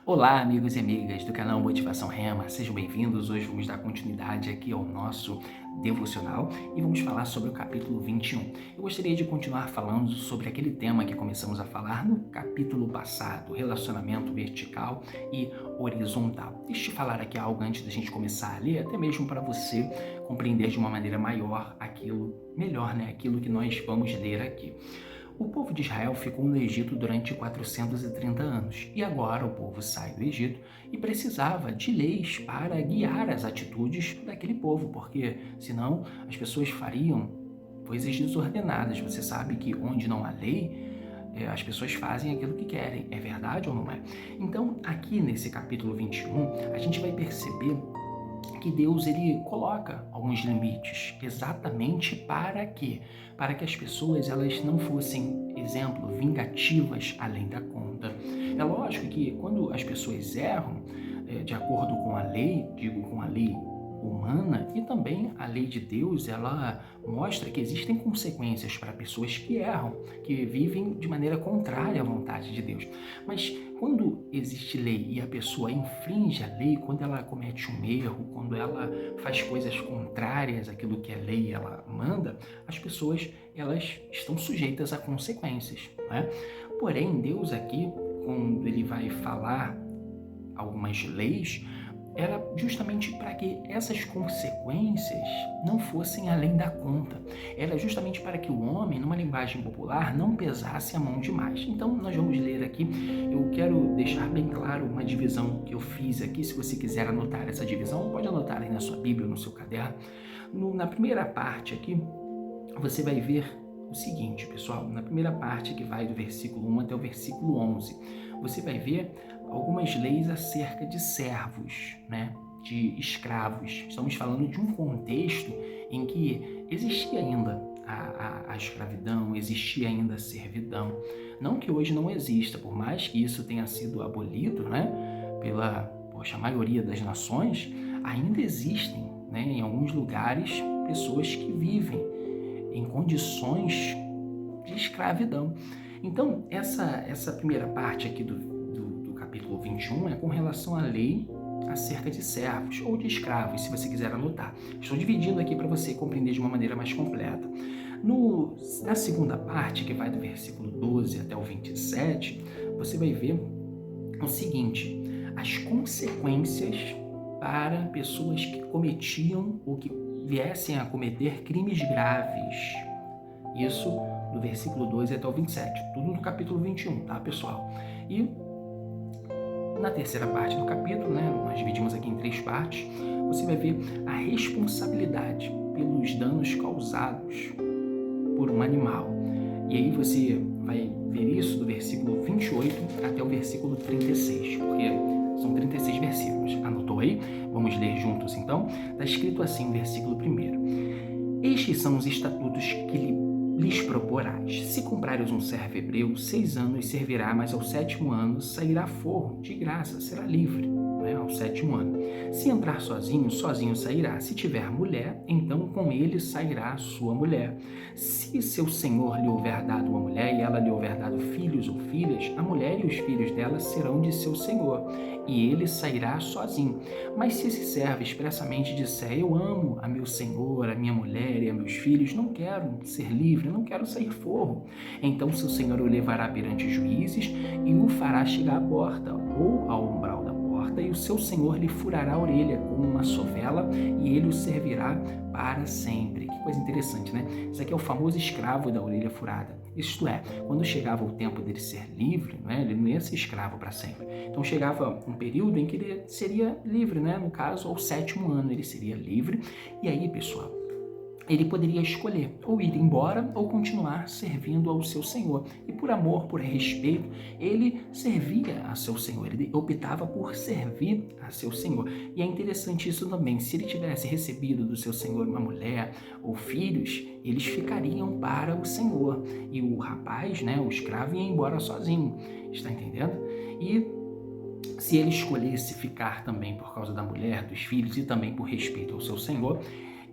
Olá, amigos e amigas do canal Motivação Rema, sejam bem-vindos. Hoje vamos dar continuidade aqui ao nosso devocional e vamos falar sobre o capítulo 21. Eu gostaria de continuar falando sobre aquele tema que começamos a falar no capítulo passado, relacionamento vertical e horizontal. Deixa eu te falar aqui algo antes da gente começar a ler, até mesmo para você compreender de uma maneira maior aquilo que nós vamos ler aqui. O povo de Israel ficou no Egito durante 430 anos e agora o povo sai do Egito e precisava de leis para guiar as atitudes daquele povo, porque senão as pessoas fariam coisas desordenadas. Você sabe que onde não há lei, as pessoas fazem aquilo que querem. É verdade ou não é? Então, aqui nesse capítulo 21, a gente vai perceber que Deus ele coloca alguns limites exatamente para quê? Para que as pessoas elas não fossem, exemplo, vingativas além da conta. É lógico que quando as pessoas erram, de acordo com a lei, com a lei humana e também a lei de Deus, ela mostra que existem consequências para pessoas que erram, que vivem de maneira contrária à vontade de Deus. Mas quando existe lei e a pessoa infringe a lei, quando ela comete um erro, quando ela faz coisas contrárias àquilo que a lei ela manda, as pessoas elas estão sujeitas a consequências, né? Porém, Deus aqui, quando ele vai falar algumas leis, era justamente para que essas consequências não fossem além da conta. Era justamente para que o homem, numa linguagem popular, não pesasse a mão demais. Então, nós vamos ler aqui. Eu quero deixar bem claro uma divisão que eu fiz aqui. Se você quiser anotar essa divisão, pode anotar aí na sua Bíblia, no seu caderno. Na primeira parte aqui, você vai ver o seguinte, pessoal. Na primeira parte, que vai do versículo 1 até o versículo 11, você vai ver algumas leis acerca de servos, né? De escravos. Estamos falando de um contexto em que existia ainda a escravidão, existia ainda a servidão. Não que hoje não exista, por mais que isso tenha sido abolido, né? Pela maioria das nações, ainda existem, né? Em alguns lugares, pessoas que vivem em condições de escravidão. Então, essa primeira parte aqui do capítulo 21 é com relação à lei acerca de servos ou de escravos, se você quiser anotar. Estou dividindo aqui para você compreender de uma maneira mais completa. Na segunda parte, que vai do versículo 12 até o 27, você vai ver o seguinte: as consequências para pessoas que cometiam ou que viessem a cometer crimes graves. Isso do versículo 12 até o 27, tudo no capítulo 21, tá, pessoal? E na terceira parte do capítulo, né, nós dividimos aqui em 3 partes, você vai ver a responsabilidade pelos danos causados por um animal. E aí você vai ver isso do versículo 28 até o versículo 36, porque são 36 versículos. Anotou aí? Vamos ler juntos então? Está escrito assim no versículo 1. Estes são os estatutos que lhes proporás. Se comprares um servo hebreu, 6 anos servirá, mas ao 7º ano sairá forro, de graça, será livre, né? Ao 7º ano. Se entrar sozinho, sozinho sairá. Se tiver mulher, então com ele sairá sua mulher. Se seu senhor lhe houver dado uma mulher e ela lhe houver dado filhos ou filhas, a mulher e os filhos dela serão de seu senhor, e ele sairá sozinho. Mas se esse servo expressamente disser: eu amo a meu senhor, a minha mulher e a meus filhos, não quero ser livre, não quero sair forro, então seu senhor o levará perante os juízes e o fará chegar à porta ou ao umbral da porta, e o seu senhor lhe furará a orelha com uma sovela e ele o servirá para sempre. Que coisa interessante, né? Isso aqui é o famoso escravo da orelha furada. Isto é, quando chegava o tempo dele ser livre, né, ele não ia ser escravo para sempre. Então chegava um período em que ele seria livre, né? No caso, ao 7º ano ele seria livre. E aí, pessoal, ele poderia escolher ou ir embora ou continuar servindo ao seu senhor. E por amor, por respeito, ele servia a seu senhor, ele optava por servir a seu senhor. E é interessante isso também: se ele tivesse recebido do seu senhor uma mulher ou filhos, eles ficariam para o senhor. E o rapaz, né, o escravo, ia embora sozinho. Está entendendo? E se ele escolhesse ficar também por causa da mulher, dos filhos e também por respeito ao seu senhor,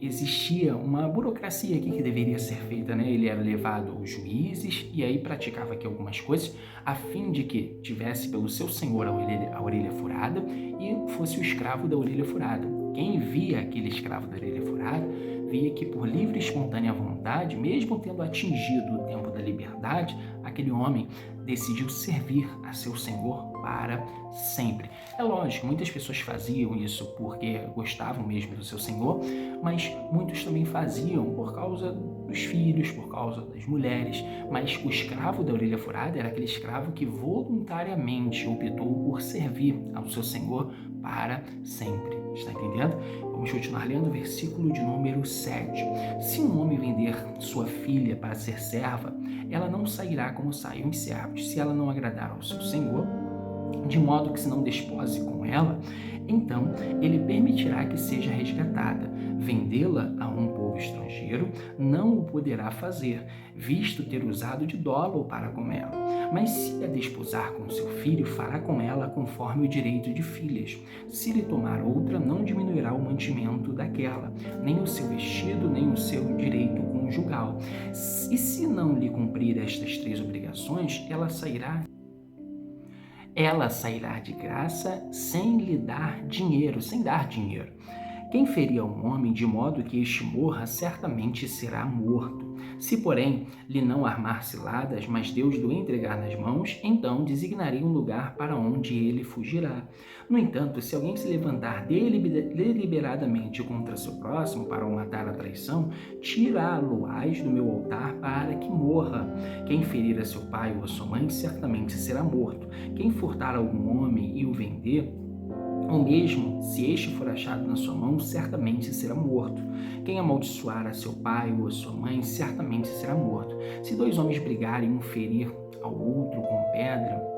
existia uma burocracia aqui que deveria ser feita, né? Ele era levado aos juízes e aí praticava aqui algumas coisas a fim de que tivesse pelo seu senhor a orelha furada e fosse o escravo da orelha furada. Quem via aquele escravo da orelha furada via que por livre e espontânea vontade, mesmo tendo atingido o tempo da liberdade, aquele homem decidiu servir a seu senhor para sempre. É lógico, muitas pessoas faziam isso porque gostavam mesmo do seu senhor, mas muitos também faziam por causa dos filhos, por causa das mulheres. Mas o escravo da orelha furada era aquele escravo que voluntariamente optou por servir ao seu senhor para sempre. Está entendendo? Vamos continuar lendo o versículo de número 7. Se um homem vender sua filha para ser serva, ela não sairá como saem os servos. Se ela não agradar ao seu senhor, de modo que se não despose com ela, então ele permitirá que seja resgatada. Vendê-la a um povo estrangeiro não o poderá fazer, visto ter usado de dolo para com ela. Mas se a desposar com seu filho, fará com ela conforme o direito de filhas. Se lhe tomar outra, não diminuirá o mantimento daquela, nem o seu vestido, nem o seu direito conjugal. E se não lhe cumprir estas 3 obrigações, ela sairá de graça sem lhe dar dinheiro, sem dar dinheiro. Quem ferir a um homem de modo que este morra, certamente será morto. Se, porém, lhe não armar ciladas, mas Deus do entregar nas mãos, então designarei um lugar para onde ele fugirá. No entanto, se alguém se levantar deliberadamente contra seu próximo para o matar à traição, tirá-lo-ás do meu altar para que morra. Quem ferir a seu pai ou a sua mãe, certamente será morto. Quem furtar algum homem e o vender, ou mesmo, se este for achado na sua mão, certamente será morto. Quem amaldiçoar a seu pai ou a sua mãe, certamente será morto. Se 2 homens brigarem, um ferir ao outro com pedra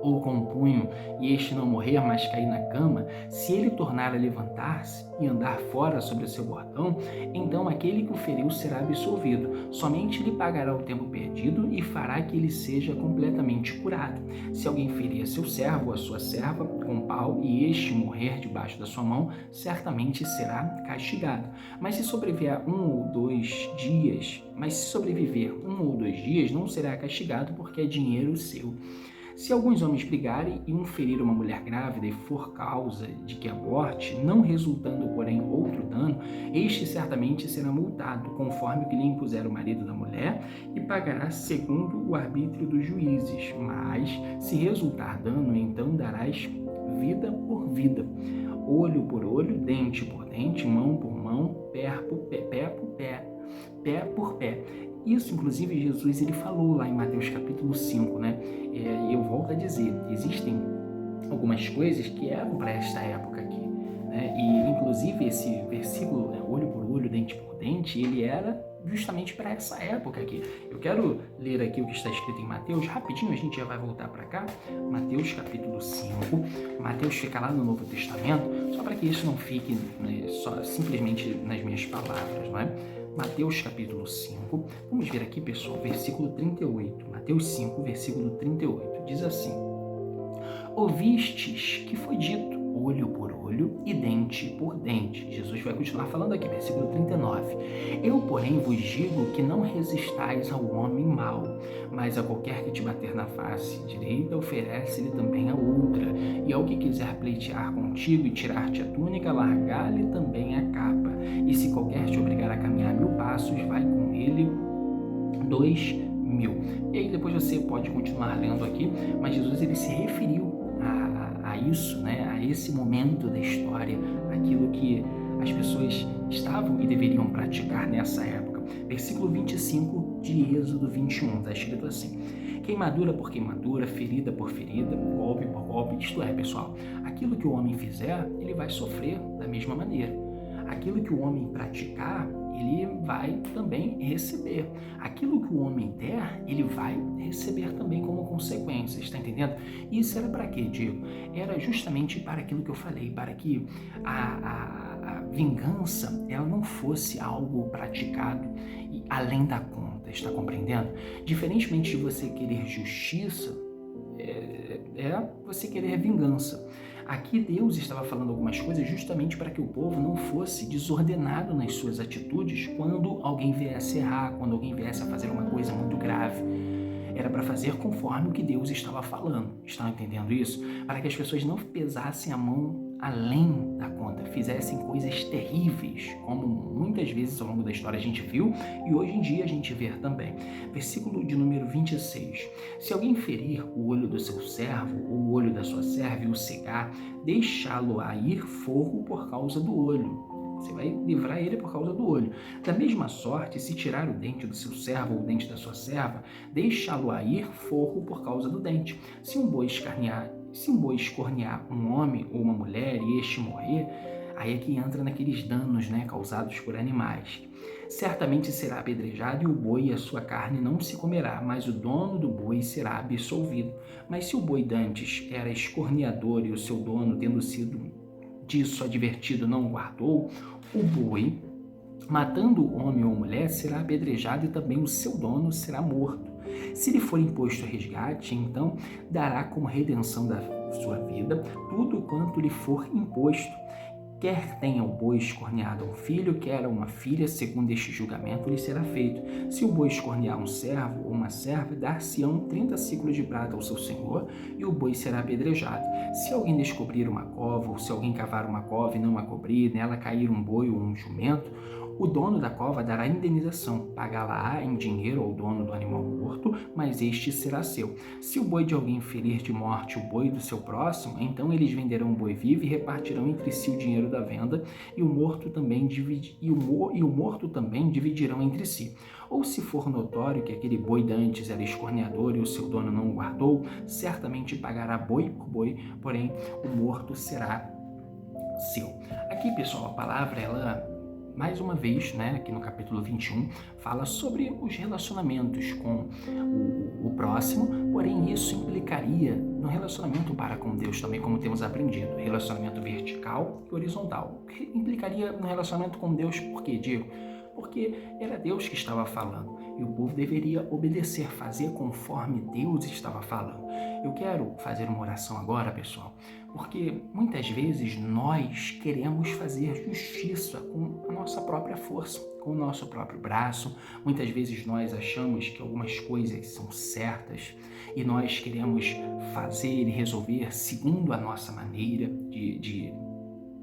ou com um punho, e este não morrer, mas cair na cama, se ele tornar a levantar-se e andar fora sobre o seu bordão, então aquele que o feriu será absolvido. Somente lhe pagará o tempo perdido e fará que ele seja completamente curado. Se alguém ferir a seu servo ou a sua serva com pau e este morrer debaixo da sua mão, certamente será castigado. Mas se sobreviver 1 ou 2 dias, não será castigado, porque é dinheiro seu. Se alguns homens brigarem e um ferir uma mulher grávida e for causa de que aborte, não resultando, porém, outro dano, este certamente será multado, conforme o que lhe impuser o marido da mulher, e pagará segundo o arbítrio dos juízes. Mas, se resultar dano, então darás vida por vida, olho por olho, dente por dente, mão por mão, pé por pé. Isso, inclusive, Jesus ele falou lá em Mateus capítulo 5, né? E eu volto a dizer, existem algumas coisas que eram para esta época aqui, né? E, inclusive, esse versículo, né, olho por olho, dente por dente, ele era justamente para essa época aqui. Eu quero ler aqui o que está escrito em Mateus, rapidinho, a gente já vai voltar para cá. Mateus capítulo 5, Mateus fica lá no Novo Testamento, só para que isso não fique, né, só simplesmente nas minhas palavras, não é? Mateus capítulo 5, vamos ver aqui, pessoal, versículo 38. Mateus 5, versículo 38, diz assim: ouvistes que foi dito, olho por olho e dente por dente. Jesus vai continuar falando aqui, versículo 39. Eu, porém, vos digo que não resistais ao homem mau, mas a qualquer que te bater na face direita, oferece-lhe também a outra. E ao que quiser pleitear contigo e tirar-te a túnica, largar-lhe também a capa. E se qualquer te obrigar a caminhar 1000 passos, vai com ele 2000. E aí depois você pode continuar lendo aqui, mas Jesus ele se referiu a isso, né? A esse momento da história, aquilo que as pessoas estavam e deveriam praticar nessa época. Versículo 25 de Êxodo 21, está escrito assim: queimadura por queimadura, ferida por ferida, golpe por golpe. Isto é, pessoal, aquilo que o homem fizer, ele vai sofrer da mesma maneira. Aquilo que o homem praticar, ele vai também receber. Aquilo que o homem der, ele vai receber também como consequência, está entendendo? Isso era para quê, Diego? Era justamente para aquilo que eu falei, para que a vingança ela não fosse algo praticado além da conta, está compreendendo? Diferentemente de você querer justiça, é você querer vingança. Aqui Deus estava falando algumas coisas justamente para que o povo não fosse desordenado nas suas atitudes quando alguém viesse errar, quando alguém viesse a fazer uma coisa muito grave. Era para fazer conforme o que Deus estava falando. Estão entendendo isso? Para que as pessoas não pesassem a mão além da conta, fizessem coisas terríveis, como muitas vezes ao longo da história a gente viu e hoje em dia a gente vê também. Versículo de número 26. Se alguém ferir o olho do seu servo ou o olho da sua serva e o cegar, deixá-lo-á ir fogo por causa do olho. Você vai livrar ele por causa do olho. Da mesma sorte, se tirar o dente do seu servo ou o dente da sua serva, deixá-lo-á ir forro por causa do dente. Se um boi escornear um homem ou uma mulher e este morrer, aí é que entra naqueles danos, causados por animais. Certamente será apedrejado e o boi e a sua carne não se comerá, mas o dono do boi será absolvido. Mas se o boi dantes era escorneador e o seu dono, tendo sido disso advertido, não guardou, o boi, matando o homem ou mulher, será apedrejado e também o seu dono será morto. Se lhe for imposto resgate, então dará como redenção da sua vida tudo quanto lhe for imposto. Quer tenha o boi escorneado um filho, quer uma filha, segundo este julgamento lhe será feito. Se o boi escornear um servo ou uma serva, dar-se-ão 30 ciclos de prata ao seu senhor, e o boi será apedrejado. Se alguém descobrir uma cova, ou se alguém cavar uma cova e não a cobrir, nela cair um boi ou um jumento, o dono da cova dará indenização, pagá-la-á em dinheiro ao dono do animal morto, mas este será seu. Se o boi de alguém ferir de morte o boi do seu próximo, então eles venderão o boi vivo e repartirão entre si o dinheiro da venda, e o morto também dividirão entre si. Ou se for notório que aquele boi dantes era escorneador e o seu dono não o guardou, certamente pagará boi por boi, porém o morto será seu. Aqui, pessoal, a palavra, ela mais uma vez, aqui no capítulo 21, fala sobre os relacionamentos com o próximo, porém isso implicaria no relacionamento para com Deus também, como temos aprendido, relacionamento vertical e horizontal. Implicaria no relacionamento com Deus, por quê, Diego? Porque era Deus que estava falando e o povo deveria obedecer, fazer conforme Deus estava falando. Eu quero fazer uma oração agora, pessoal, porque muitas vezes nós queremos fazer justiça com a nossa própria força, com o nosso próprio braço. Muitas vezes nós achamos que algumas coisas são certas e nós queremos fazer e resolver segundo a nossa maneira de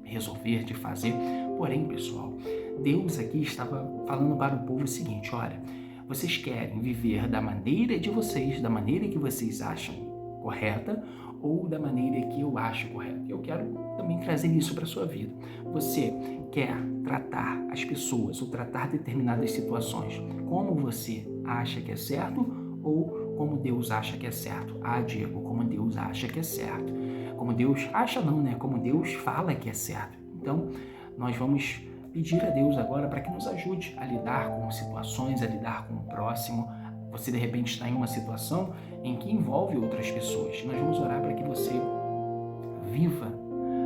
resolver, de fazer. Porém, pessoal, Deus aqui estava falando para o povo o seguinte: olha, vocês querem viver da maneira de vocês, da maneira que vocês acham correta ou da maneira que eu acho correta? Eu quero também trazer isso para a sua vida. Você quer tratar as pessoas ou tratar determinadas situações como você acha que é certo ou como Deus acha que é certo? Ah, Diego, como Deus acha que é certo. Como Deus acha não, Como Deus fala que é certo. Então, nós vamos pedir a Deus agora para que nos ajude a lidar com situações, a lidar com o próximo. Você, de repente, está em uma situação em que envolve outras pessoas. Nós vamos orar para que você viva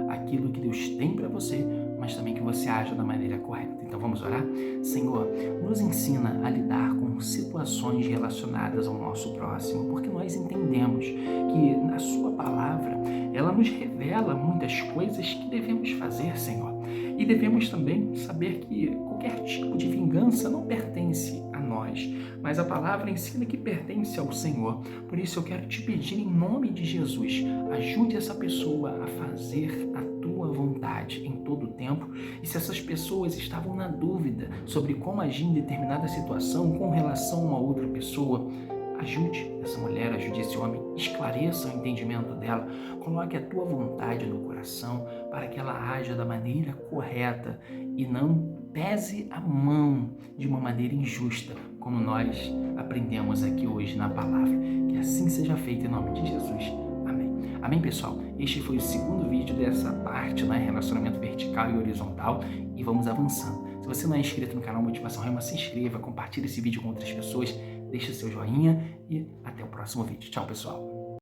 aquilo que Deus tem para você, mas também que você haja da maneira correta. Então vamos orar? Senhor, nos ensina a lidar com situações relacionadas ao nosso próximo, porque nós entendemos que na sua palavra ela nos revela muitas coisas que devemos fazer, Senhor. E devemos também saber que qualquer tipo de vingança não pertence a nós, mas a palavra ensina que pertence ao Senhor. Por isso eu quero te pedir em nome de Jesus, ajude essa pessoa a fazer a tua vontade em todo o tempo. E se essas pessoas estavam na dúvida sobre como agir em determinada situação com relação a uma outra pessoa, ajude essa mulher, ajude esse homem, esclareça o entendimento dela, coloque a tua vontade no coração para que ela haja da maneira correta e não pese a mão de uma maneira injusta, como nós aprendemos aqui hoje na palavra. Que assim seja feito em nome de Jesus. Amém. Amém, pessoal? Este foi o segundo vídeo dessa parte, relacionamento vertical e horizontal, e vamos avançando. Se você não é inscrito no canal Motivação Rema, se inscreva, compartilhe esse vídeo com outras pessoas, deixe seu joinha e até o próximo vídeo. Tchau, pessoal!